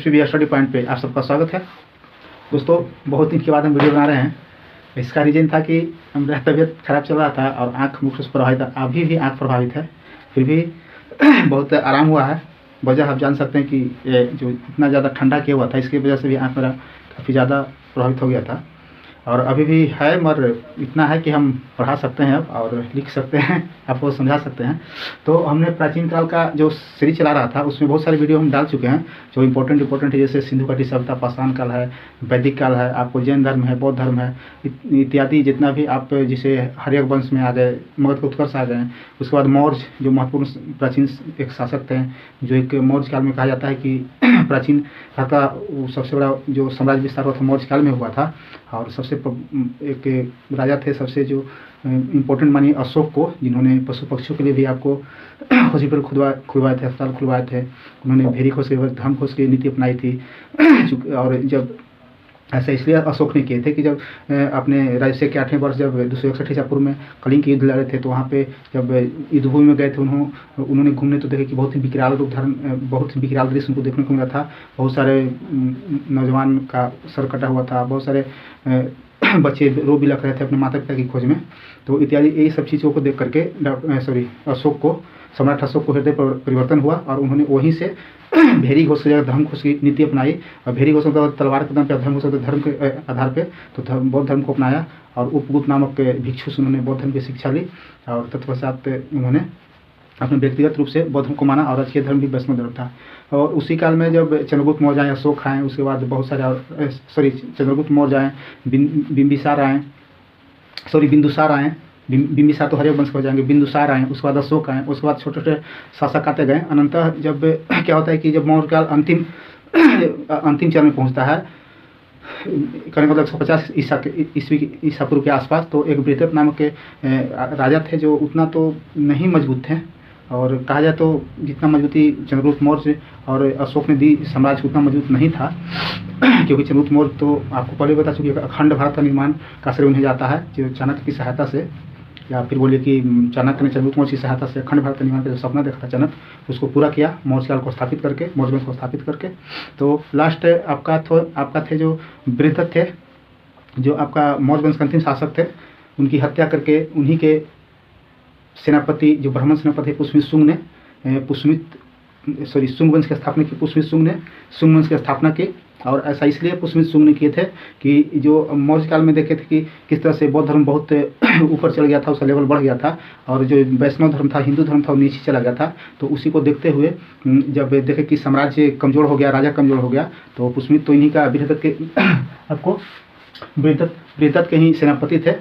SPB study point पे आप सबका स्वागत है। दोस्तों, बहुत दिन के बाद हम वीडियो बना रहे हैं। इसका रीज़न था कि मेरा तबीयत खराब चल रहा था और आँख मुख्य से प्रभावित था। अभी भी आँख प्रभावित है, फिर भी बहुत आराम हुआ है। वजह आप जान सकते हैं कि ये जो इतना ज़्यादा ठंडा किया हुआ था, इसकी वजह से भी आँख मेरा काफ़ी ज़्यादा प्रभावित हो गया था। और अभी भी है, मगर इतना है कि हम पढ़ा सकते हैं और लिख सकते हैं, आपको समझा सकते हैं। तो हमने प्राचीन काल का जो सीरीज चला रहा था, उसमें बहुत सारे वीडियो हम डाल चुके हैं जो इम्पोर्टेंट है, जैसे सिंधु घाटी सभ्यता, पाषाण काल है, वैदिक काल है, आपको जैन धर्म है, बौद्ध धर्म है इत्यादि। जितना भी आप जिसे हर्यक वंश में आ गए, मगध के उत्कर्ष आ गए, उसके बाद मौर्य जो महत्वपूर्ण प्राचीन एक शासक थे, जो एक मौर्य काल में कहा जाता है कि प्राचीन काल का सबसे बड़ा जो साम्राज्य विस्तार हुआ था मौर्य काल में हुआ था। और सबसे एक राजा थे सबसे जो इम्पोर्टेंट मानिए अशोक को, जिन्होंने पशु पक्षियों के लिए भी आपको हॉस्पिटल खुलवाए थे, अस्पताल खुलवाए थे। उन्होंने भेरी खोज के धर्म खोज की नीति अपनाई थी। और जब ऐसा इसलिए अशोक ने किए थे कि जब अपने राज्य के 8वें वर्ष जब 261 ईसा पूर्व में कलिंग के युद्ध लड़े थे, तो वहाँ पे जब युद्धभूमि में गए थे उन्होंने घूमने तो देखे कि बहुत ही विकराल रूप धारण, बहुत ही विकराल दृश्य उनको देखने को मिला था। बहुत सारे नौजवान का सर कटा हुआ था, बहुत सारे बच्चे रो भी लग रहे थे अपने माता पिता की खोज में। तो इत्यादि यही सब चीज़ों को देख करके सम्राट अशोक को हृदय परिवर्तन हुआ और उन्होंने वहीं से भेरी घोष की जगह धर्म घोष की नीति अपनाई। और भेरी घोष मतलब तलवार के दम पे, धर्म घोष धर्म के आधार पे, तो बौद्ध धर्म को अपनाया। और उपगुप्त नामक भिक्षु से उन्होंने बौद्ध धर्म की शिक्षा ली और तत्पश्चात उन्होंने अपने व्यक्तिगत रूप से बौद्ध धर्म को माना। और राजकीय धर्म भी वैष्णव धर्म था। और उसी काल में जब चंद्रगुप्त मौर्य आए, अशोक आए, उसके बाद बहुत सारे चंद्रगुप्त मौर्य आए, बिंबिसार आए, बिंबिसार तो हर्यक वंश हो जाएंगे, बिंदुसार आए, उसके बाद अशोक आए, उसके बाद छोटे छोटे शासक आते गए। अनंतः जब क्या होता है कि जब मौर्य काल अंतिम चरण में पहुंचता है, कहने मतलब 150 ईसा पूर्व के आसपास, तो एक बृहद्रथ नामक के राजा थे जो उतना तो नहीं मजबूत थे। और कहा जाए तो जितना मजबूती चंद्रगुप्त मौर्य और अशोक ने दी साम्राज्य उतना मजबूत नहीं था। क्योंकि चंद्रगुप्त मौर्य तो आपको पहले बता चुकी है, अखंड भारत का निर्माण का श्रेय उन्हें जाता है, जो चाणक्य की सहायता से, या फिर बोलिए कि चाणक्य ने चंद्रगुप्त मौर्य की सहायता से अखंड भारत का निर्माण का जो सपना देखा था चाणक्य, उसको पूरा किया मौर्य काल को स्थापित करके, मौर्य वंश को स्थापित करके। तो लास्ट आपका थे जो बृहद्रथ थे, जो आपका मौर्य वंश के अंतिम शासक थे, उनकी हत्या करके उन्हीं के सेनापति जो ब्राह्मण सेनापति पुष्यमित शुंग ने शुंग वंश की स्थापना की। पुष्यमित शुंग ने शुंग वंश की स्थापना की। और ऐसा इसलिए पुष्यमित शुंग ने किए थे कि जो मौर्य काल में देखे थे कि किस तरह से बौद्ध धर्म बहुत ऊपर चल गया था, उसका लेवल बढ़ गया था, और जो वैष्णव धर्म था, हिंदू धर्म था, वो नीचे चला गया था। तो उसी को देखते हुए जब देखे कि साम्राज्य कमज़ोर हो गया, राजा कमज़ोर हो गया, तो पुष्यमित तो इन्हीं का बृहद्रथ के ही सेनापति थे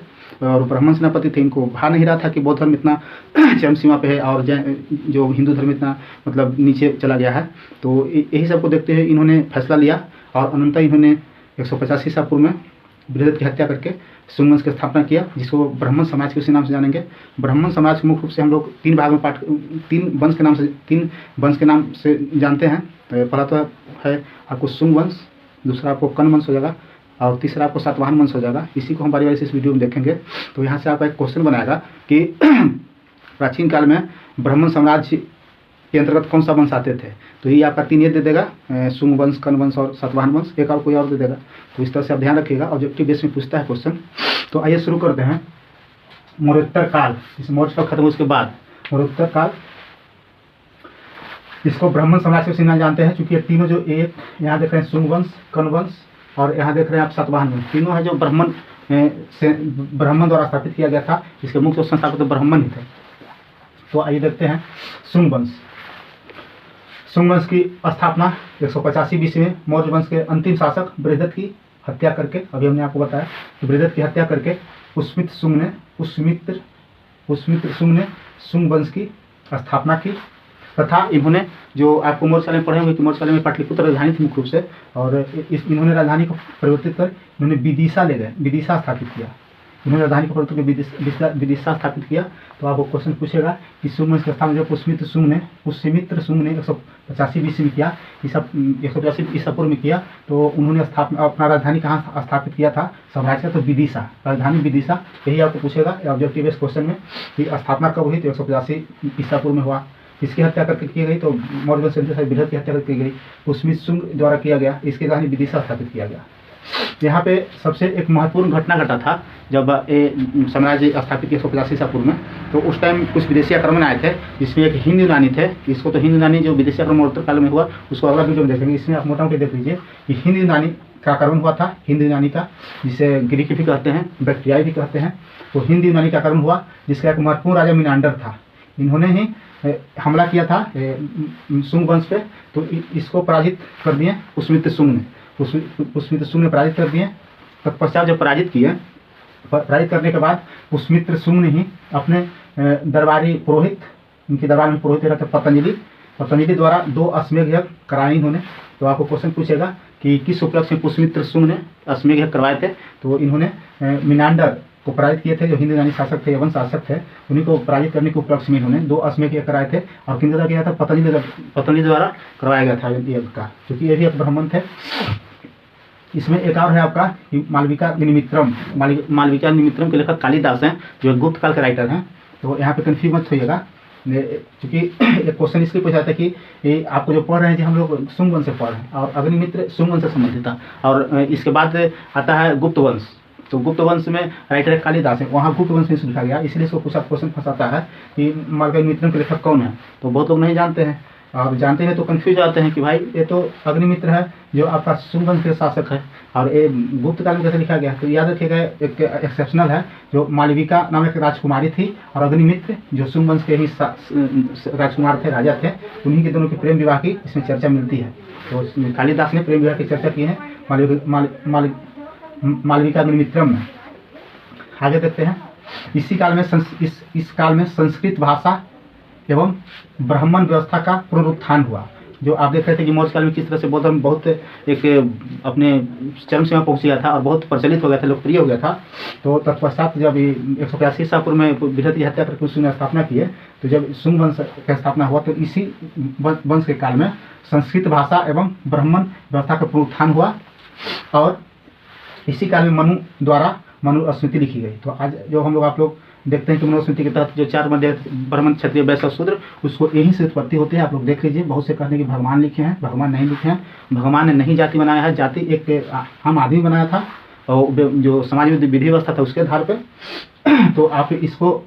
और ब्राह्मण सेनापति थे। इनको भा नहीं रहा था कि बौद्ध धर्म इतना चरम सीमा पे है और जो हिंदू धर्म इतना मतलब नीचे चला गया है। तो यही सब को देखते हुए इन्होंने फैसला लिया और अनंतः इन्होंने 185 ईसा पूर्व में बृहद्रथ की हत्या करके शुंग वंश की स्थापना किया, जिसको ब्राह्मण समाज के उसी नाम से जानेंगे। ब्राह्मण समाज को मुख्य रूप से हम लोग तीन वंश के नाम से जानते हैं। तो पहला तो है आपको शुंग वंश, दूसरा आपको कर्ण वंश हो जाएगा, और तीसरा आपको सातवाहन वंश हो जाएगा। इसी को हम बारी बारी से इस वीडियो में देखेंगे। तो यहाँ से आपका एक क्वेश्चन बनाएगा कि प्राचीन काल में ब्राह्मण साम्राज्य के अंतर्गत कौन सा वंश आते थे। तो ये आपका 3 दे देगा, शुंग वंश, कर्ण वंश और सातवाहन वंश। एक और कोई और दे देगा। तो इस तरह से आप ध्यान रखिएगा, ऑब्जेक्टिव बेस में पूछता है क्वेश्चन। तो आइए शुरू करते हैं। मौर्योत्तर काल, इस मौर्य काल खत्म हुए उसके बाद मौर्योत्तर काल, इसको ब्राह्मण साम्राज्य से जानते हैं, क्योंकि ये तीनों जो एक यहाँ देख रहे हैं शुंग वंश, कर्ण वंश और यहाँ देख रहे हैं आप सातवाहन वंश, तीनों है जो ब्राह्मण द्वारा स्थापित किया गया था। इसके मुख्य संस्थापक तो ब्राह्मण ही थे। तो आइए देखते हैं शुंग वंश। शुंग वंश की स्थापना 185 BC में मौर्य वंश के अंतिम शासक बृहद्रथ की हत्या करके, अभी हमने आपको बताया कि बृहद्रथ की हत्या करके पुष्यमित्र शुंग ने शुंग वंश की स्थापना की। तथा इन्होंने जो आपको मौर्य काल में पढ़े होंगे कि मौर्य काल में पाटलिपुत्र राजधानी थी मुख्य रूप से, और इन्होंने राजधानी को परिवर्तित कर इन्होंने विदिशा स्थापित किया। इन्होंने राजधानी को परिवर्तित कर विदिशा स्थापित किया। तो आपको क्वेश्चन पूछेगा कि शुंग वंश की स्थापना जो पुष्यमित्र शुंग ने 185 BC में किया, 185 ईसा पूर्व में किया। तो उन्होंने अपना राजधानी कहाँ स्थापित किया था साम्राज्य का, तो विदिशा, राजधानी विदिशा। यही आपको पूछेगा ऑब्जेक्टिव बेस्ड क्वेश्चन में कि स्थापना कब हुई, तो 185 ईसा पूर्व में हुआ। इसकी हत्या करके की गई, तो मौर्य वंश के बृहद की हत्या करके की गई। पुष्यमित्र शुंग द्वारा किया गया, इसके राजधानी विदिशा स्थापित किया गया। यहाँ पे सबसे एक महत्वपूर्ण घटना घटा था जब ये साम्राज्य स्थापित किया 185 ईसा पूर्व में। तो उस टाइम कुछ विदेशी आक्रमण आए थे, जिसमें एक हिंद यूनानी थे। इसको तो हिंद यूनानी जो विदेशी आक्रमण उत्तर काल में हुआ उसको अगला वीडियो में देखेंगे। इसमें आप मोटा मोटी देख लीजिए कि हिंद यूनानी का आक्रमण हुआ था। हिंद यूनानी का, जिसे ग्रीक भी कहते हैं, बैक्ट्रियाई भी कहते हैं। तो हिंद यूनानी का आक्रमण हुआ, जिसका एक महत्वपूर्ण राजा मिनांडर था। इन्होंने ही हमला किया था शुंग वंश पे। तो इसको पराजित कर दिए पुष्यमित्र शुंग ने। पुष्यमित्र शुंग ने पराजित कर दिए। तत्पश्चात जब पराजित करने के बाद पुष्यमित्र शुंग ने ही अपने दरबारी पुरोहित, उनके दरबार में पुरोहित रहते पतंजलि द्वारा 2 अश्वमेध यज्ञ कराए इन्होंने। तो आपको क्वेश्चन पूछेगा कि किस उपलक्ष्य में पुष्यमित्र शुंग ने अश्वमेध यज्ञ करवाए थे। तो इन्होंने मिनांडर को पराजित किए थे, जो हिंद यूनानी शासक थे, यवन शासक थे। उन्हीं को पराजित करने के उपलक्ष्य में इन्होंने 2 अश्वमेध यज्ञ कराए थे। और किन द्वारा किया था? पतंजलि द्वारा करवाया गया था यज्ञ का, क्योंकि ये भी एक ब्राह्मण थे। इसमें एक और है आपका मालविका निमित्रम के लेखक कालिदास हैं, जो गुप्त काल के राइटर हैं। तो यहाँ पे कन्फ्यूज मत होइएगा, क्योंकि एक क्वेश्चन इसलिए पूछा था कि ये आपको जो पढ़ रहे हैं, जो हम लोग शुंग वंश से पढ़ रहे हैं, और अग्निमित्र शुंग वंश से संबंधित था। और इसके बाद आता है गुप्त वंश। तो गुप्त वंश में राइटर कालिदास है, वहाँ गुप्त वंश में लिखा गया, इसलिए इसको कुछ क्वेश्चन फंसाता है कि मालविका निमित्रम के लेखक कौन है। तो बहुत लोग नहीं जानते हैं, और जानते हैं तो कंफ्यूज आते हैं कि भाई ये तो अग्निमित्र है, जो आपका शुंग वंश के शासक है, और ये गुप्त काल में कैसे लिखा गया। तो याद रखिएगा, एक एक्सेप्शनल है, जो मालविका नाम एक राजकुमारी थी, और अग्निमित्र जो शुंग वंश के ही राजकुमार थे, राजा थे। उन्हीं के दोनों की प्रेम विवाह की इसमें चर्चा मिलती है। तो कालिदास ने प्रेम विवाह की चर्चा की है मालविका अग्निमित्रम में। आगे देखते हैं। इसी काल में इस काल में संस्कृत भाषा एवं ब्राह्मण व्यवस्था का पुनरुत्थान हुआ। जो आप देख रहे थे कि मौर्य काल में किस तरह से बौद्ध धर्म बहुत एक अपने चरम सीमा पहुंच गया था और बहुत प्रचलित हो गया था, लोकप्रिय हो गया था। तो तत्पश्चात जब 185 ईसा पूर्व में बृहद की हत्या करके उसने स्थापना की है, तो जब शुंग वंश की स्थापना हुआ, तो इसी वंश के काल में संस्कृत भाषा एवं ब्राह्मण व्यवस्था का पुनरुत्थान हुआ। और इसी काल में मनु द्वारा मनुस्मृति लिखी गई। तो आज जो हम लोग आप लोग देखते हैं कि मनुस्मृति के तहत जो 4 मध्य ब्राह्मण, क्षत्रिय, वैश्य, शूद्र, उसको यहीं से उत्पत्ति होती है। आप लोग देख लीजिए, बहुत से कहते हैं कि भगवान लिखे हैं, भगवान नहीं लिखे हैं। भगवान ने नहीं जाति बनाया है, जाति एक आम आदमी बनाया था, और जो समाज में विधि व्यवस्था था उसके आधार पर। तो आप इसको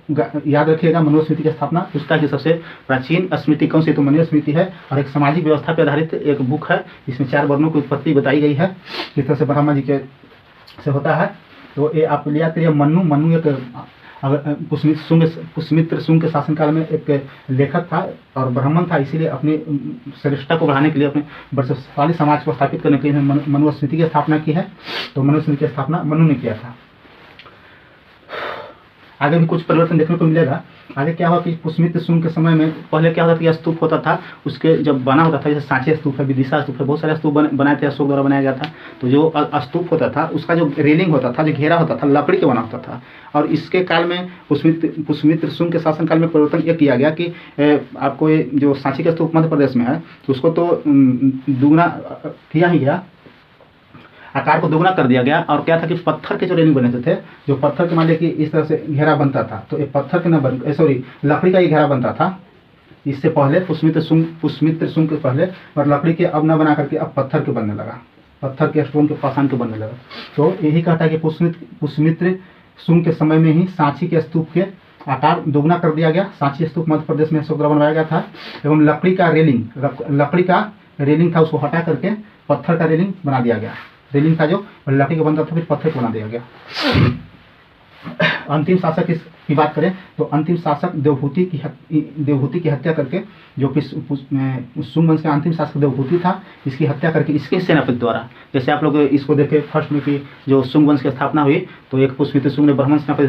याद रखिएगा, मनुस्मृति की स्थापना पुस्तक की सबसे प्राचीन स्मृति कौन सी? तो मनुस्मृति है, और एक सामाजिक व्यवस्था पर आधारित एक बुक है। इसमें 4 वर्णों की उत्पत्ति बताई गई है, किस तरह से ब्रह्मा जी के से होता है। तो ये आप याद करिए, मनु एक पुष्यमित्र शुंग के शासनकाल में एक लेखक था और ब्राह्मण था, इसीलिए अपनी श्रेष्ठता को बढ़ाने के लिए, अपने वर्चस्वशाली समाज को स्थापित करने के लिए मनुस्मृति की स्थापना की है। तो मनुस्मृति की स्थापना मनु ने किया था। आगे भी कुछ परिवर्तन देखने को मिलेगा। आगे क्या हुआ कि पुष्यमित्र शुंग के समय में पहले क्या होता था कि स्तूप होता था, उसके जब बना होता था, जैसे सांची स्तूप है, विदिशा स्तूप है, बहुत सारे स्तूप बनाए थे, अशोक द्वारा बनाया गया था। तो जो स्तूप होता था, उसका जो रेलिंग होता था, जो घेरा होता था, लकड़ी का बना होता था। और इसके काल में पुष्यमित्र शुंग के शासनकाल में परिवर्तन ये किया गया कि आपको ये जो सांची का स्तूप मध्य प्रदेश में है, तो उसको तो दुगना किया ही गया, आकार को दोगुना कर दिया गया। और क्या था कि पत्थर के जो रेलिंग बने थे, जो पत्थर के मान लिया कि इस तरह से घेरा बनता था, तो एक पत्थर के न सॉरी लकड़ी का ये घेरा बनता था। इससे पहले पुष्यमित्र शुंग के पहले, और लकड़ी के अब न बना करके अब पत्थर के बनने लगा, पत्थर के स्टोन के पाषाण के बनने लगा। तो यही कहता है कि पुष्यमित्र शुंग के समय में ही सांची के स्तूप के आकार दोगुना कर दिया गया। सांची स्तूप मध्य प्रदेश में अशोक द्वारा बनवाया गया था। एवं लकड़ी का रेलिंग था, उसको हटा करके पत्थर का रेलिंग बना दिया गया। रेलिंग था जो लकड़ी का बनता था, फिर पत्थर को बना दिया गया। अंतिम शासक की बात करें तो अंतिम शासक देवहूति की हत्या करके, जो कि शुंग वंश का अंतिम शासक देवहूति था, इसकी हत्या करके इसके सेनापति द्वारा, जैसे आप लोग इसको देखे फर्स्ट में कि जो शुंग वंश की स्थापना हुई, तो एक पुष्यमित्र शुंग ने ब्राह्मण सेनापति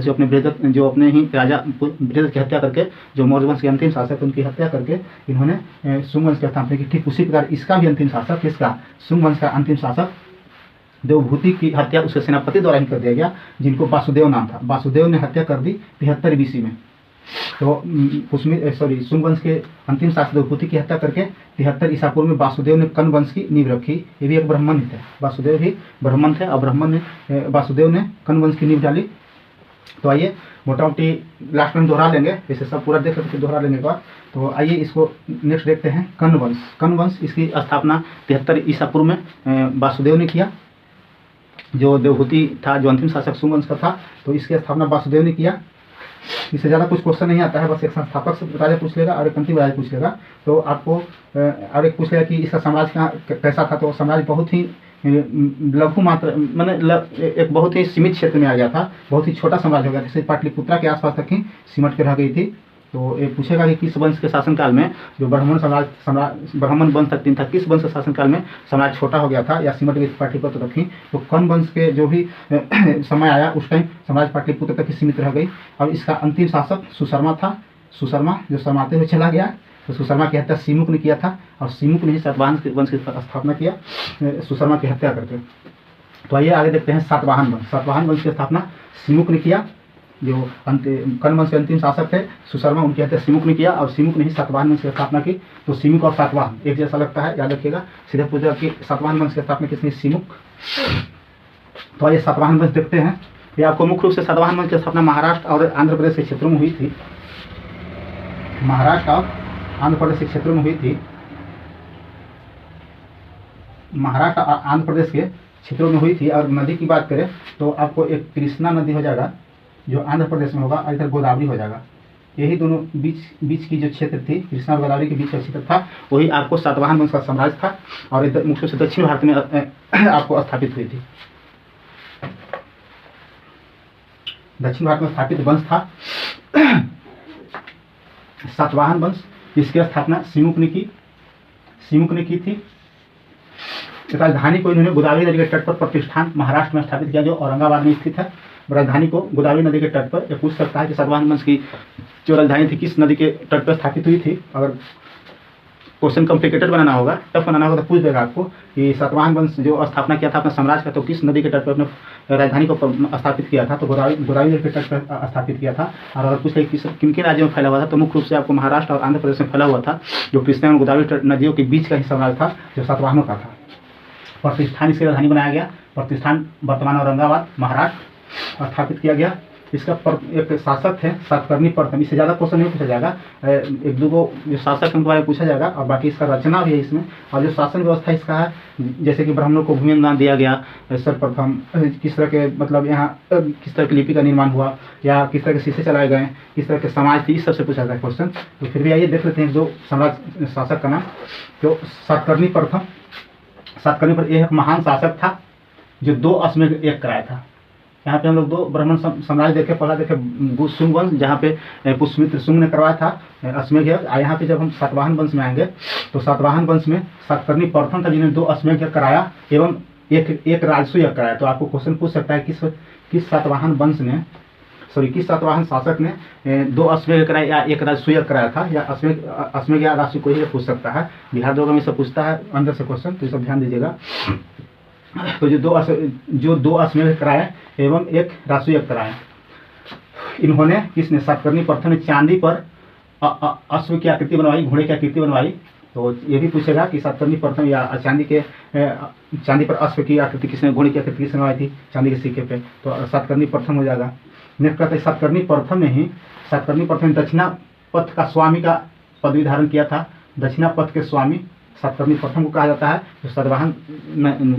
जो अपने ही राजा बृहद की हत्या करके, जो मौर्य वंश के अंतिम शासक उनकी हत्या करके इन्होंने शुंग वंश की स्थापना की। ठीक उसी प्रकार इसका भी अंतिम शासक, इसका शुंग वंश का अंतिम शासक देवहूति की हत्या उसके सेनापति द्वारा ही कर दिया गया, जिनको वासुदेव नाम था। वासुदेव ने हत्या कर दी 73 BC में। तो शुंग वंश के अंतिम शासक देवहूति की हत्या करके 73 ईसा पूर्व में वासुदेव ने कर्ण वंश की नींव रखी। ये भी एक ब्राह्मण ही थे, वासुदेव ही ब्राह्मण थे, और वासुदेव ने कर्ण वंश की नींव डाली। तो आइए मोटा मोटी लास्ट में दोहरा लेंगे, इसे सब पूरा देख लेते दोहरा लेने के बाद। तो आइए इसको नेक्स्ट देखते हैं। कर्ण वंश। कर्ण वंश इसकी स्थापना 73 ईसा पूर्व में वासुदेव ने किया। जो देवहूति था, जो अंतिम शासक शुंग वंश का था, तो इसकी स्थापना वासुदेव ने किया। इससे ज़्यादा कुछ क्वेश्चन नहीं आता है, बस एक संस्थापक से राजा पूछ लेगा और एक अंतिम राजा पूछ लेगा। तो आपको और एक पूछ लेगा कि इसका साम्राज्य कहाँ कैसा था। तो साम्राज्य बहुत ही लघु मात्रा, मैंने एक बहुत ही सीमित क्षेत्र में आ गया था, बहुत ही छोटा साम्राज्य हो गया, जैसे पाटलिपुत्रा के आसपास तक ही सिमट के रह गई थी। तो ये पूछेगा कि किस वंश के शासनकाल में, जो ब्राह्मण वंश तक 3 था, किस वंश के शासनकाल में साम्राज्य छोटा हो गया था या सिमट गई पाटलिपुत्र तक ही। तो कर्ण वंश के जो भी समय आया उस टाइम साम्राज्य पाटलिपुत्र तक ही सीमित रह गई। और इसका अंतिम शासक सुशर्मा था। सुशर्मा जो शर्माते हुए चला गया, तो सुशर्मा की हत्या सीमुक ने किया था, और सीमुक ने ही सातवाहन वंश की स्थापना किया सुशर्मा की हत्या करके। तो आइए आगे देखते हैं सातवाहन वंश। सातवाहन वंश की स्थापना सीमुक ने किया। जो कर्ण वंश के अंतिम शासक थे सुशर्मा, उनकी हत्या सीमुक ने किया, और सीमुक ने ही सातवाहन वंश की स्थापना की। तो सीमुक और सातवाहन एक जैसा लगता है, याद रखिएगा। सीधे पूछा कि सातवाहन वंश की स्थापना किसने? सीमुक। तो आइए सातवाहन वंश देखते हैं। ये आपको मुख्य रूप से सातवाहन वंश की स्थापना महाराष्ट्र और आंध्र प्रदेश के क्षेत्रों में हुई थी। महाराष्ट्र और आंध्र प्रदेश के क्षेत्रों में हुई थी। महाराष्ट्र और आंध्र प्रदेश के क्षेत्रों में हुई थी। और नदी की बात करें तो आपको एक कृष्णा नदी हो जाएगा जो आंध्र प्रदेश में होगा, और इधर गोदावरी हो जाएगा। यही दोनों बीच की जो क्षेत्र थी, कृष्णा और गोदावरी के बीच का क्षेत्र था, वही आपको सातवाहन वंश का साम्राज्य था। और इधर मुख्य रूप से दक्षिण भारत में आपको स्थापित हुई थी। दक्षिण भारत में स्थापित वंश था सातवाहन वंश। इसकी स्थापना सीमुक ने की थी। राजधानी को इन्होंने गोदावरी नदी के तट पर प्रतिष्ठान महाराष्ट्र में स्थापित किया, जो औरंगाबाद में स्थित है। राजधानी को गोदावरी नदी के तट पर। यह पूछ सकता है कि सातवाहन वंश की जो राजधानी थी किस नदी के तट पर स्थापित हुई थी। अगर क्वेश्चन कॉम्प्लिकेटेड बनाना होगा, टफ बनाना होगा, तो पूछ देगा आपको कि सातवाहन वंश जो स्थापना किया था अपने साम्राज्य का, तो किस नदी के तट पर अपने राजधानी को स्थापित किया था। तो गोदावरी नदी के तट पर स्थापित किया था। और अगर पूछ ले किन किन राज्यों में फैला हुआ था, तो मुख्य रूप से आपको महाराष्ट्र और आंध्र प्रदेश में फैला हुआ था, जो कृष्णा और गोदावरी नदियों के बीच का ही साम्राज्य था, जो सातवाहनों का था। प्रतिष्ठान इसकी राजधानी बनाया गया। प्रतिष्ठान वर्तमान औरंगाबाद महाराष्ट्र स्थापित किया गया। इसका एक शासक थे सातकर्णी प्रथम। इससे ज़्यादा क्वेश्चन नहीं पूछा जाएगा, एक दो जो शासक उनके बारे में पूछा जाएगा, और बाकी इसका रचना भी है इसमें। और जो शासन व्यवस्था इसका है, जैसे कि ब्राह्मणों को भूमि अनुदान दिया गया सर्वप्रथम, किस तरह के मतलब यहाँ किस तरह की लिपि का निर्माण हुआ, या किस तरह के शीशे चलाए गए, किस तरह के समाज थी, इस सबसे पूछा जाता है क्वेश्चन। तो फिर भी आइए देख लेते हैं जो सम्राट शासक का नाम, जो सातकर्णी प्रथम। सातकर्णी पर एक महान शासक था जो 2 अश्वमेध एक कराया था। यहाँ पे हम लोग 2 ब्राह्मण साम्राज्य देखे। पहला देखे शुंग वंश, जहाँ पे पुष्यमित्र शुंग ने करवाया था अश्वमेध। यहाँ पे जब हम सातवाहन वंश में आएंगे तो सातवाहन वंश में सातकर्णी प्रथम था जिन्होंने 2 अश्वमेध कराया एवं एक राजसूय कराया। तो आपको क्वेश्चन पूछ सकता है किस सातवाहन वंश ने, किस सातवाहन शासक ने 2 अश्वमेध कराया या 1 राजसूय कराया था, या अश्वमेध या राजसूय कोई पूछ सकता है। बिहार दरोगा में सब पूछता है अंदर से क्वेश्चन, तो ये सब ध्यान दीजिएगा। तो जो 2 अश्वमेध कराए एवं 1 राजसूय कराए, इन्होंने किसने? सातकर्णी प्रथम ने चांदी पर अश्व की आकृति बनवाई, घोड़े की आकृति बनवाई। तो ये भी पूछेगा कि सातकर्णी प्रथम या चांदी पर अश्व की आकृति किसने, घोड़े की आकृति किसने बनवाई थी चांदी के सिक्के पे। तो सातकर्णी प्रथम हो जाएगा। नेक्स्ट कहते हैं सातकर्णी प्रथम दक्षिणा पथ का स्वामी का पदवी धारण किया था। दक्षिणा पथ के स्वामी सातकर्णी प्रथम को कहा जाता है, जो सातवाहन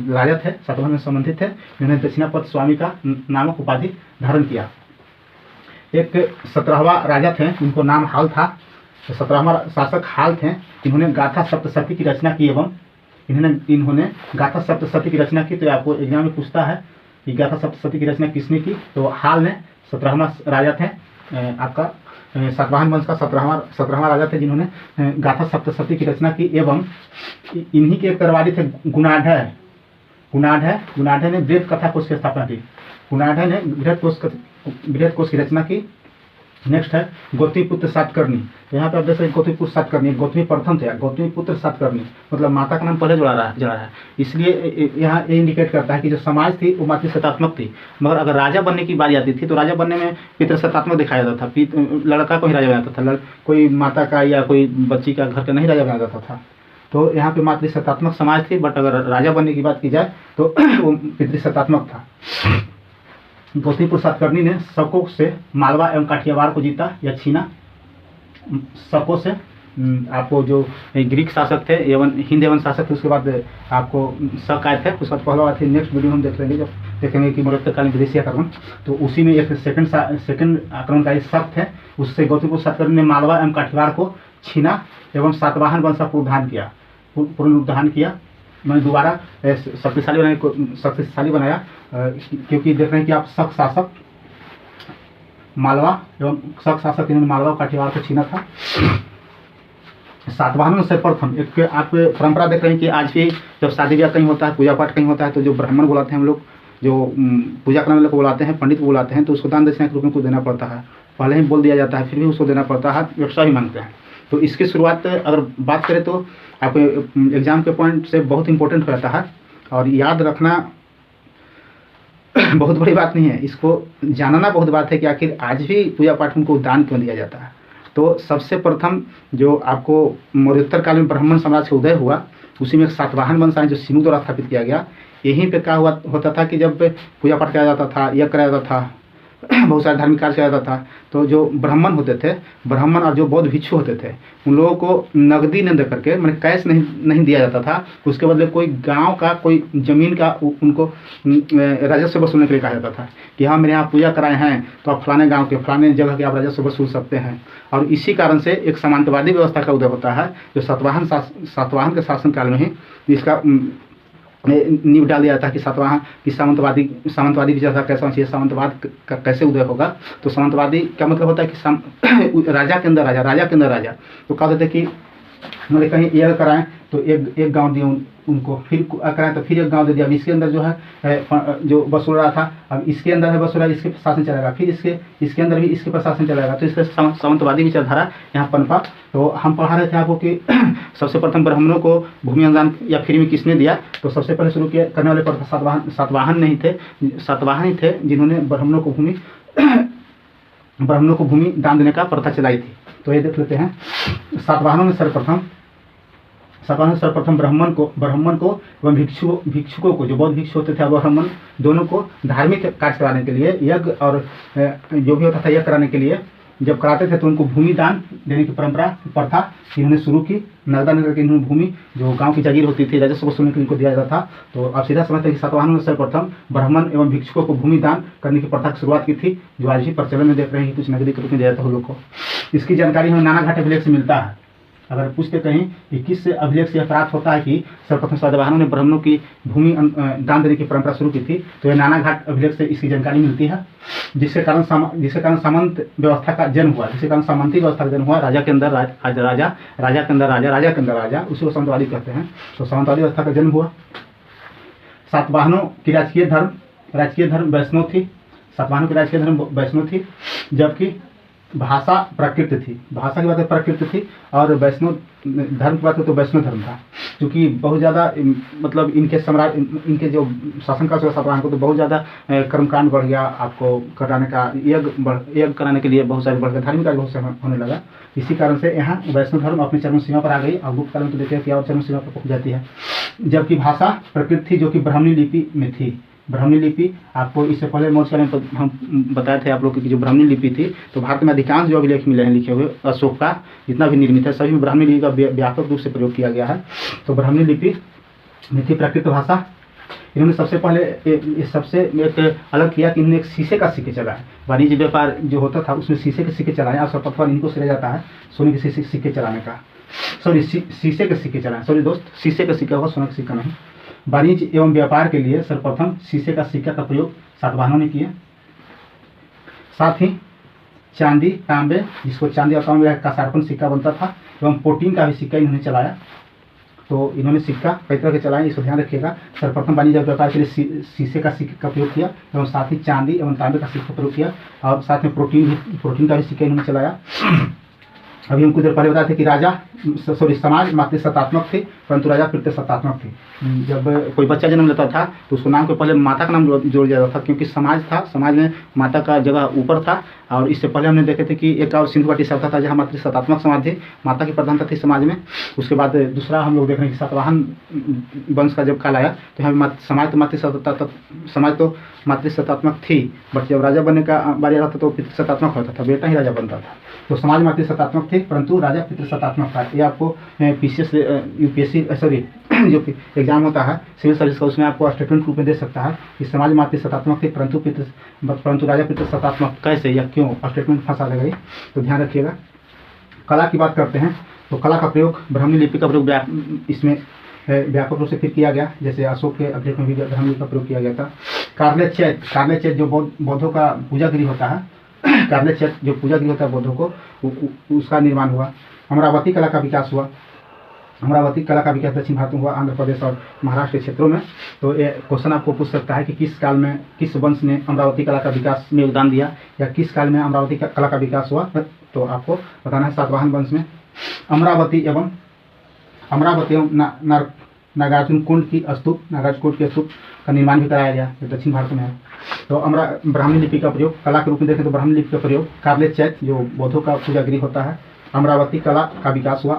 राजा थे, सातवाहन में संबंधित थे। इन्होंने दक्षिणा पथ स्वामी का नामक उपाधि धारण किया। एक 17वां राजा थे, इनको नाम हाल था। 17वां शासक हाल थे। इन्होंने गाथा सप्तशती की रचना की एवं इन्होंने गाथा सप्तशती की रचना की। तो आपको एग्जाम में पूछता है कि गाथा सप्तशती की रचना किसने की, तो हाल ने 17वां राजा थे आपका सातवाहन वंश का 17वां राजा थे, जिन्होंने गाथा सप्तशती की रचना की। एवं इन्हीं के एक दरबारी थे गुणाढ़ ने बृहद कथा कोश की स्थापना की। गुणाढ़ ने बृहद कोश की रचना की। नेक्स्ट है गौतमीपुत्र सातकर्णी। यहाँ पे आप देख सकते हैं गौतमीपुत्र सातकर्णी, गौतमी प्रथम थे, गौतमीपुत्र सातकर्णी मतलब माता का नाम पहले जुड़ा रहा है। इसलिए यहाँ ये इंडिकेट करता है कि जो समाज थी वो मातृसत्तात्मक थी। मगर अगर राजा बनने की बारी आती थी तो राजा बनने में पितृसत्तात्मक दिखाया जाता था। लड़का को ही राजा बनाता था, कोई माता का या कोई बच्ची का घर का नहीं राजा बना जाता था। तो यहाँ पे मातृसत्तात्मक समाज थी। बट अगर राजा बनने की बात की जाए तो वो पितृसत्तात्मक था। गौतमीपुर सातकर्णी ने शकों से मालवा एवं काठियावाड़ को जीता या छीना। शकों से आपको जो ग्रीक शासक थे एवं हिंद एवं शासक थे, उसके बाद आपको शक आए थे, उसके बाद पहला बात थी। नेक्स्ट वीडियो हम देख लेंगे जब देखेंगे कि मौर्योत्तरकालीन विदेशी आक्रमण, तो उसी में एक सेकंड आक्रमणकारी शक थे, उससे गौतमीपुर सातकर्णी ने मालवा एवं काठियावाड़ को छीना एवं सातवाहन वंश का पुनरुद्धार किया। मैंने दोबारा शक्तिशाली बनाया क्योंकि देख रहे हैं कि आप शक शासक मालवा एवं शक शासक इन्होंने मालवा और काठियावाड़ को छीना था। सातवाहन में सर्वप्रथम एक आप परंपरा देख रहे हैं कि आज भी जब शादी ब्याह कहीं होता है, पूजा पाठ कहीं होता है, तो जो ब्राह्मण बुलाते हैं हम लोग, जो पूजा करने वाले को बुलाते हैं, पंडित को बुलाते हैं, तो उसको दान दक्षिणा के रूप में कुछ देना पड़ता है। पहले ही बोल दिया जाता है, फिर भी उसको देना पड़ता है, व्यवसाय ही मांगते हैं। तो इसकी शुरुआत अगर बात करें तो आपको एग्जाम के पॉइंट से बहुत इंपॉर्टेंट रहता है और याद रखना बहुत बड़ी बात नहीं है, इसको जानना बहुत बात है कि आखिर आज भी पूजा पाठ उनको दान क्यों दिया जाता है। तो सबसे प्रथम जो आपको मौर्योत्तर काल में ब्राह्मण साम्राज्य का उदय हुआ, उसी में एक सातवाहन वंश जो सिंधु द्वारा स्थापित किया गया। यहीं पे क्या होता था कि जब पूजा पाठ किया जाता था, यज्ञ कराया जाता था, बहुत सारे धार्मिक कार्य किया जाता था, तो जो ब्राह्मण होते थे, ब्राह्मण और जो बौद्ध भिक्षु होते थे, उन लोगों को नगदी न दे करके, मैंने कैश नहीं दिया जाता था, उसके बदले कोई गांव का कोई जमीन का उनको राजस्व वसूलने के लिए कहा जाता था कि हाँ मेरे यहाँ पूजा कराए हैं तो आप फलाने गांव के फलाने जगह के आप राजस्व वसूल सकते हैं। और इसी कारण से एक सामंतवादी व्यवस्था का उदय होता है, जो सातवाहन के शासनकाल में ही इसका नींव डाल दिया था कि सातवाहन की सामंतवादी विचारधारा कैसा चाहिए, सामंतवाद का कैसे उदय होगा। तो सामंतवादी का मतलब होता है कि राजा के अंदर राजा। तो कहा जाता है कि उन्होंने कहीं यज्ञ कराएं तो एक गांव दिए उनको, फिर कराएं तो फिर एक गांव दे दिया। अब इसके अंदर जो है जो वसूल रहा था, अब इसके अंदर है वसूल, इसके शासन चलेगा, फिर इसके अंदर भी इसके प्रशासन चलेगा। तो इसका सामंतवादी विचारधारा यहाँ पनपा। तो हम पढ़ा रहे थे आपको कि सबसे प्रथम ब्राह्मणों को भूमि अनुदान या फ्री में किसने दिया, तो सबसे पहले शुरू किया करने वाले पर सातवाहन नहीं थे, सातवाहन ही थे जिन्होंने ब्राह्मणों को भूमि दान देने का प्रथा चलाई थी। तो ये देख लेते हैं, सातवाहनों में सर्वप्रथम ब्राह्मण को एवं भिक्षुकों को, जो बौद्ध भिक्षु होते थे ब्राह्मण, दोनों को धार्मिक कार्य कराने के लिए, यज्ञ और जो भी होता था यज्ञ कराने के लिए जब कराते थे तो उनको भूमि दान देने की प्रथा इन्होंने शुरू की। नगदा करके इन्होंने भूमि जो गांव की जागीर होती थी, राजस्व वसूलने के लिए इनको दिया जाता था। तो आप सीधा समझते हैं कि सातवाहनों में सर्वप्रथम ब्राह्मण एवं भिक्षुकों को भूमि दान करने की प्रथा की शुरुआत की थी, जो आज भी प्रचलन में देख रहे हैं कि कुछ नगदी के रूप में दिया जाता है लोगों को। इसकी जानकारी हमें नानाघाट अभिलेख से मिलता है। अगर पूछते कहीं कि किस अभिलेख से प्राप्त होता है कि सर्वप्रथम सातवाहनों ने ब्राह्मणों की भूमि दान देने की परंपरा शुरू की थी, तो यह नानाघाट अभिलेख से इसकी जानकारी मिलती है। जिसके कारण सामंत व्यवस्था का जन्म हुआ, जिसके कारण सामंती व्यवस्था का जन्म हुआ। राजा के अंदर राजा, उसी को सामंतवादी कहते हैं। तो सामंतवादी व्यवस्था का जन्म हुआ। सातवाहनों की राजकीय धर्म वैष्णव थी। सातवाहनों की राजकीय धर्म वैष्णव थी, जबकि भाषा प्राकृत थी। भाषा की बात प्राकृत थी और वैष्णव धर्म की बात तो वैष्णव धर्म था, क्योंकि बहुत ज़्यादा मतलब इनके जो शासनकाल से सातवाहन को तो बहुत ज़्यादा कर्मकांड बढ़ गया, आपको कराने का यज्ञ कराने के लिए बहुत सारे बढ़ गए, धार्मिक कार्य बहुत से होने लगा। इसी कारण से यहाँ वैष्णव धर्म अपनी चरम सीमा पर आ गई और गुप्त काल में तो देखिए कि और चरम सीमा पर पहुँच जाती है। जबकि भाषा प्रकृत थी, जो कि ब्राह्मणी लिपि में थी। ब्राह्मणी लिपि आपको इससे पहले मौर्य काल में हम बताए थे आप लोग की जो ब्राह्मणी लिपि थी, तो भारत में अधिकांश जो अभिलेख मिले हैं लिखे हुए अशोक का जितना भी निर्मित है, सभी में ब्राह्मणी लिपि का व्यापक रूप से प्रयोग किया गया है। तो ब्राह्मणी लिपि में थी प्राकृत भाषा। इन्होंने सबसे पहले सबसे एक अलग किया कि इन्होंने एक शीशे का सिक्के चलाया। वाणिज्य व्यापार जो होता था उसमें शीशे के सिक्के चलाए, और सर्वप्रथम इनको श्रेय जाता है सोने के सिक्के चलाने का। शीशे के सिक्के चलाए, शीशे का सिक्का होगा, सोने का सिक्का नहीं। वाणिज्य एवं व्यापार के लिए सर्वप्रथम शीशे का सिक्का का प्रयोग सातवाहनों ने किया। साथ ही चांदी, तांबे, जिसको चांदी और तांबे का सार्पण सिक्का बनता था, एवं प्रोटीन का भी सिक्का इन्होंने चलाया। तो इन्होंने सिक्का कई तरह के चलाए, इसको ध्यान रखिएगा। सर्वप्रथम वाणिज्य व्यापार के लिए शीशे का सिक्के का प्रयोग किया, एवं साथ ही चांदी एवं तांबे का सिक्का प्रयोग किया, और साथ में प्रोटीन का भी सिक्का इन्होंने चलाया। अभी हम कुछ देर पहले बताए थे कि समाज मातृसत्तात्मक थी, परंतु राजा पितृसत्तात्मक थी। जब कोई बच्चा जन्म लेता था तो उसको नाम के पहले माता का नाम जोड़ दिया जाता था, क्योंकि समाज था, समाज में माता का जगह ऊपर था। और इससे पहले हमने देखे थे कि एक और सिंधु घाटी सभ्यता था जहाँ मातृसत्तात्मक समाज थी, माता की प्रधानता थी समाज में। उसके बाद दूसरा हम लोग देख रहे हैं कि सातवाहन वंश का जब काल आया तो यहाँ समाज तो मातृसत्तात्मक थी, बट जब राजा बनने का बारी आता था तो पितृसत्तात्मक होता था, बेटा ही राजा बनता था। तो समाज मातृसत्तात्मक थी परंतु राजा पितृसत्तात्मक था। ये आपको PCS UPSC सॉरी जो एग्जाम होता है सिविल सर्विस का, उसमें आपको स्टेटमेंट रूप में दे सकता है कि समाज मातृसत्तात्मक थी परंतु राजा पितृसत्तात्मक कैसे या क्यों, स्टेटमेंट फंसा देगा, तो ध्यान रखिएगा। कला की बात करते हैं तो कला का प्रयोग ब्राह्मणी लिपि का प्रयोग इसमें व्यापक रूप से फिर किया गया, जैसे अशोक के अभिलेख में भी ब्राह्मणी लिपि का प्रयोग किया गया था। कार्ले चैत जो बौद्धों का पूजा गृह होता है, कार्ले चैत जो पूजा गृह होता है बौद्धों को, उसका निर्माण हुआ। अमरावती कला का विकास हुआ। अमरावती कला का विकास दक्षिण भारत में हुआ, आंध्र प्रदेश और महाराष्ट्र के क्षेत्रों में। तो ये क्वेश्चन आपको पूछ सकता है कि किस काल में किस वंश ने अमरावती कला का विकास में योगदान दिया, या किस काल में अमरावती कला का विकास हुआ, तो आपको बताना है सातवाहन वंश में। अमरावती एवं नागार्जुन कुंड की स्तूप का निर्माण भी कराया गया, जो दक्षिण भारत में है। तो ब्राह्मणी लिपि का प्रयोग कला के रूप में देखें तो ब्राह्मणी लिपि का प्रयोग, कार्ले चैत जो बौद्धों का पूजा गृह होता है, अमरावती कला का विकास हुआ,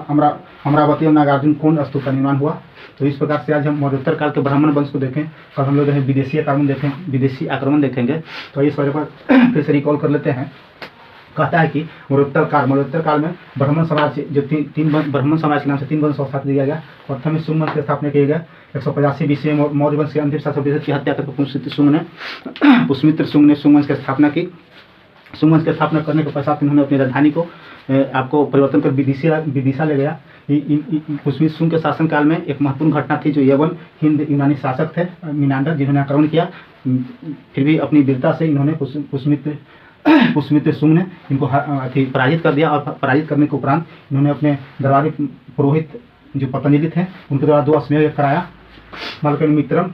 अमरावती और नागार्जुन कुंड स्तूप का निर्माण हुआ। तो इस प्रकार से आज हम मौर्योत्तर काल के ब्राह्मण वंश को देखें और हम लोग विदेशी आक्रमण देखेंगे। तो इस वजह पर फिर से रिकॉल कर लेते हैं। कहता है कि मौर्योत्तर काल में ब्राह्मण समाज जो तीन ब्राह्मण समाज के नाम से 3 वंश स्थापित किया गया। प्रथम में शुंग वंश की स्थापना किया गया 185 BC में। मौर्य वंश के अंतिम शासक की हत्या करके पुष्यमित्र शुंग ने शुंग वंश की स्थापना की। शुंग वंश की स्थापना करने के पश्चात इन्होंने अपनी राजधानी को आपको परिवर्तन कर विदिशा ले गया। पुष्यमित्र शुंग के शासनकाल में एक महत्वपूर्ण घटना थी, जो यवन हिंद यूनानी शासक थे मीनांडर, जिन्होंने आक्रमण किया। फिर भी अपनी वीरता से इन्होंने पुष्यमित्र शुंग ने इनको पराजित कर दिया, और पराजित करने के उपरांत इन्होंने अपने दरबारी पुरोहित जो पतंजलि थे उनके द्वारा 2 अश्वमेध कराया। मालविका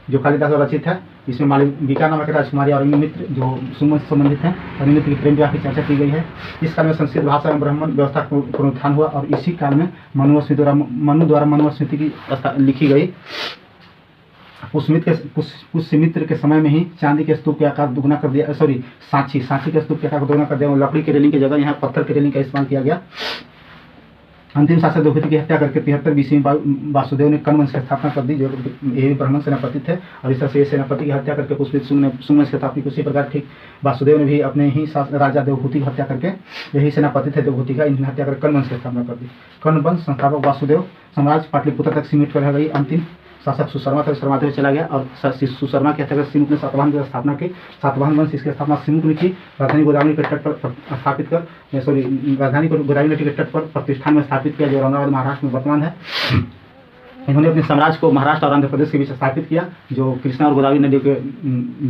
जो कालिदास द्वारा रचित है, इसमें मालविका नामक राजकुमारी और अग्निमित्र जो शुंग से संबंधित हैं, अग्निमित्र की प्रेम विवाह की चर्चा की गई है। इस काल में संस्कृत भाषा में ब्राह्मण व्यवस्था का पुनरुत्थान हुआ, और इसी काल में मनु द्वारा मनुस्मृति की लिखी गई। पुष्यमित्र के समय में ही चांदी के स्तूप के आकार दुगना कर दिया, सांची के स्तूप के आकार दुगना कर दिया। लकड़ी के रेलिंग की जगह यहाँ पत्थर के रेलिंग का इस्तेमाल किया गया। अंतिम शासक देवहूति की हत्या करके 73 BC में वासुदेव ने कर्ण वंश की स्थापना कर दी, जो ये ब्राह्मण सेनापति थे। और इस तरह से सेनापति की हत्या करके पुष्यमित्र शुंग ने शुंग वंश की स्थापना की। उसी प्रकार ठीक वासुदेव ने भी अपने ही राजा देवहूति की हत्या करके, यही सेनापति थे देवहूति का, इन्होंने हत्या करके कर्ण वंश की स्थापना कर दी। कर्ण वंश संस्थापक वासुदेव साम्राज्य पाटलिपुत्र तक सीमित रह गई। अंतिम शासक सुशर्मा तक शर्मादेव चला गया, और सुशर्मा की हत्या कर सिमुक ने सातवाहन की स्थापना की। सातवाहन वंश इसकी स्थापना सिमुक ने की। राजधानी गोदावरी के तट पर स्थापित कर राजधानी को गोदावरी नदी के तट पर प्रतिष्ठान में स्थापित किया, जो औरंगाबाद महाराष्ट्र में वर्तमान है। इन्होंने अपने साम्राज्य को महाराष्ट्र और आंध्र प्रदेश के बीच स्थापित किया, जो कृष्णा और गोदावरी नदी के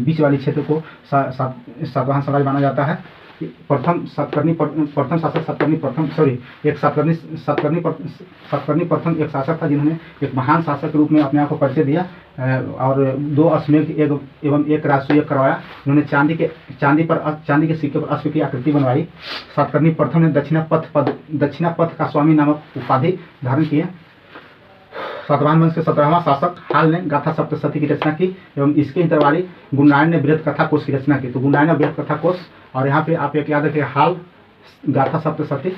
बीच वाली क्षेत्र को सातवाहन साम्राज्य माना जाता है। सातकर्णी प्रथम एक शासक था, जिन्होंने एक महान शासक के रूप में अपने आप को परिचय दिया, और 2 अश्वमेध एवं 1 राजसूय करवाया। उन्होंने चांदी के सिक्के पर अश्व की आकृति बनवाई। सातकर्णी प्रथम ने दक्षिणा पथ का स्वामी नामक उपाधि धारण किए। सातवाहन वंश के 17वां शासक हाल ने गाथा सप्तशती की रचना की, एवं इसके हितरवाली गुणनारायण ने बृहत कथा कोश की रचना की। तो गुणनारायण ने बृहत कथा कोश, और यहाँ पे आप एक याद रखिए, हाल गाथा सप्तशती।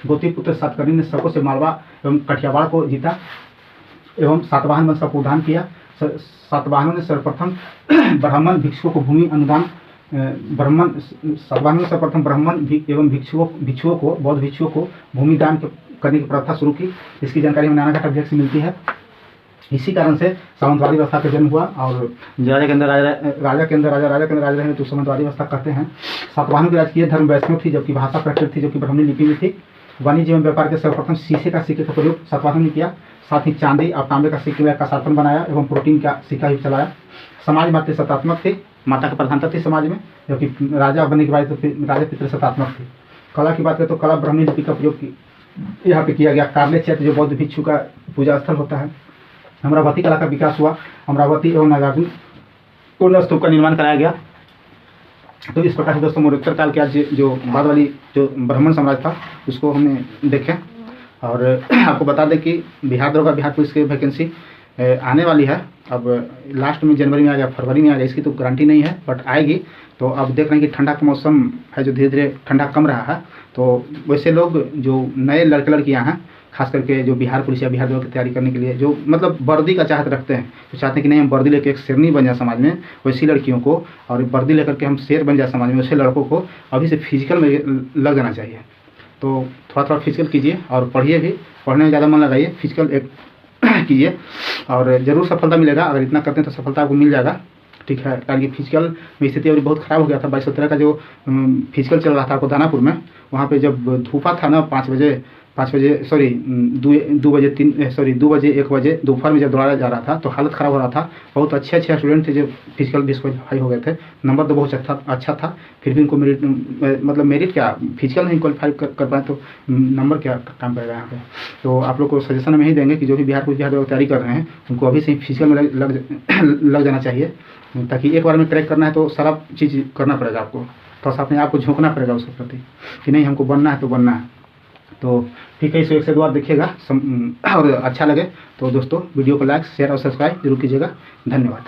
गोतीपुत्र सातकर्णी ने शकों से मालवा एवं कठियावाड़ को जीता, एवं सातवाहन वंश का पुनरुद्धार किया। सातवाहनों ने सर्वप्रथम ब्राह्मण भिक्षुओं को भूमि अनुदान सातवाहनों ने सर्वप्रथम ब्राह्मण एवं भिक्षुओं को बौद्ध भिक्षुओं को भूमि दान करने की प्रथा शुरू की। इसकी जानकारी हमें नानाघाट अभिलेख से मिलती है। इसी कारण से सामंतवादी व्यवस्था का जन्म हुआ, और राजा के अंदर राजा रहे तो सामंतवादी व्यवस्था कहते हैं। सातवाहनों की राजकीय धर्म वैष्णव थी, जबकि भाषा प्रकृत थी, जो कि ब्राह्मणी लिपि में थी। वाणिज्य एवं व्यापार के सर्वप्रथम शीशे का सिक्के का प्रयोग सातवाहनों ने किया। साथ ही चांदी और तांबे का सिक्के का शासन बनाया, एवं प्रोटीन का सिक्का भी चलाया। समाज मातृसत्तात्मक थी, माता की प्रधानता थी समाज में, जबकि राजा बनने के बाद तो राजा पितृसत्तात्मक थी। कला की बात करें तो कला ब्राह्मणी लिपि का प्रयोग यहाँ पे किया गया। कार्ले चैत जो बौद्ध भिक्षु का पूजा स्थल होता है। अमरावती कला का विकास हुआ। अमरावती एवं नागार्जुन कुंड स्तूप का निर्माण कराया गया। तो इस प्रकार से दोस्तों मौर्योत्तर काल के आज जो बाद वाली जो ब्राह्मण साम्राज्य था उसको हमने देखें। और आपको बता दें कि बिहार दरोगा, बिहार पुलिस की वैकेंसी आने वाली है। अब लास्ट में जनवरी में आ गया, फरवरी में आ गया, इसकी तो गारंटी नहीं है, बट आएगी। तो अब देख रहे हैं कि ठंडा का मौसम है, जो धीरे धीरे ठंडा कम रहा है। तो वैसे लोग जो नए लड़के लड़कियां हैं, खास करके जो बिहार पुलिस या बिहार दरोगा की तैयारी करने के लिए जो मतलब वर्दी का चाहत रखते हैं, तो चाहते हैं कि नहीं हम वर्दी लेकर एक शेरनी बन जाए समाज में, वैसी लड़कियों को, और वर्दी लेकर के हम शेर बन जाए समाज में, वैसे लड़कों को अभी से फिजिकल में लग जाना चाहिए। तो थोड़ा थोड़ा फिजिकल कीजिए और पढ़िए भी, पढ़ने में ज़्यादा मन लगाइए, फिजिकल एक कीजिए और ज़रूर सफलता मिलेगा। अगर इतना करते हैं तो सफलता आपको मिल जाएगा, ठीक है। कारण कि फिजिकल में स्थिति अभी बहुत ख़राब हो गया था। 22-17 का जो फिजिकल चल रहा था आपको दानापुर में, वहाँ पे जब धूपा था ना 5 बजे 2 बजे 1 बजे दोपहर में जब दौड़ाया जा रहा था तो हालत ख़राब हो रहा था। बहुत अच्छे स्टूडेंट थे जो फिजिकल डिस्क्वालीफाई हो गए थे, नंबर तो बहुत अच्छा था, फिर भी उनको मेरिट क्या, फिजिकल नहीं क्वालिफाई कर पाए तो नंबर क्या काम करेगा यहाँ पे। तो आप लोग को सजेशन में ही देंगे कि जो भी बिहार पुलिस बिहार दरोगा तैयारी कर रहे हैं उनको अभी से फिजिकल में लग जाना चाहिए, ताकि एक बार में क्रैक करना है तो सारा चीज़ करना पड़ेगा आपको, थोड़ा सा अपने आप को झोंकना पड़ेगा उसके प्रति कि नहीं हमको बनना है तो बनना है। तो ठीक है, इसे एक से 2 बार देखिएगा और अच्छा लगे तो दोस्तों वीडियो को लाइक शेयर और सब्सक्राइब जरूर कीजिएगा। धन्यवाद।